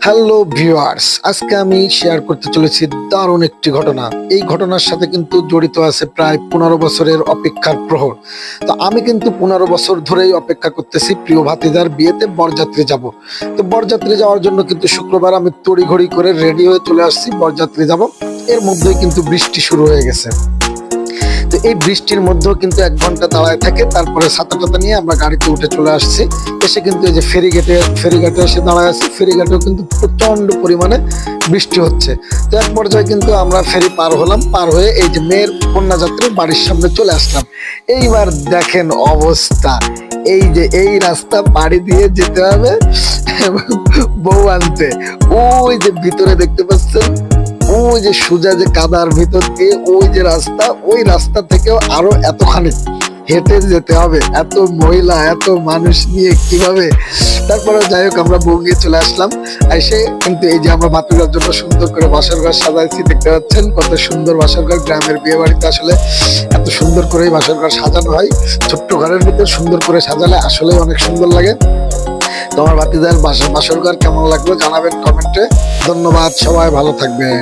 Hello viewers, আজকে আমি share করতে চলেছি দারুণ একটি ঘটনা। এই ঘটনার সাথে কিন্তু জড়িত আছে প্রায় 15 বছরের অপেক্ষার প্রহর। তো আমি কিন্তু 15 বছর ধরেই অপেক্ষা করতেছি প্রিয় ভাতিজার বিয়েতে বরযাত্রী যাব। তো বরযাত্রী যাওয়ার জন্য কিন্তু শুক্রবার আমি তড়িঘড়ি করে রেডি হয়ে চলে আসছি, বরযাত্রী যাব। এর মধ্যেই কিন্তু বৃষ্টি শুরু হয়ে গেছে। তো এই বৃষ্টির মধ্যেও কিন্তু 1 ঘন্টা দাঁড়ায় থাকে, তারপরে ছাতা টাতা নিয়ে আমরা গাড়িতে উঠে চলে আসছি। এসে কিন্তু এই যে ফেরিঘাটে এসে দাঁড়ায় আছি। ফেরিঘাটেও কিন্তু প্রচন্ড পরিমাণে বৃষ্টি হচ্ছে। তো এক পর্যায়ে কিন্তু আমরা ফেরি পার হলাম, পার হয়ে এই যে মেয়ের কন্যাযাত্রীর বাড়ির সামনে চলে আসলাম। এইবার দেখেন অবস্থা, এই যে এই রাস্তা পাড়ি দিয়ে যেতে হবে বউ আনতে। ওই যে ভিতরে দেখতে পাচ্ছেন, ওই যে সোজা যে কাদার ভিতর দিয়ে ওই যে রাস্তা, ওই রাস্তা থেকেও আরো এতখানি হেঁটে যেতে হবে। এত মহিলা, এত মানুষ নিয়ে কিভাবে। তারপরে যাই হোক, আমরা বউ নিয়ে চলে আসলাম। এসে কিন্তু এই যে আমরা বাতুরার জন্য সুন্দর করে বাসর ঘর সাজাইছি, দেখতে পাচ্ছেন কত সুন্দর বাসর ঘর। গ্রামের বিয়ে বাড়িতে আসলে এত সুন্দর করে বাসর ঘর সাজানো হয়। ছোট্ট ঘরের ভিতর সুন্দর করে সাজালে আসলে অনেক সুন্দর লাগে। তোমার ভাতিজার বাসর ঘর কেমন লাগলো জানাবেন কমেন্টে। ধন্যবাদ, সবাই ভালো থাকবেন।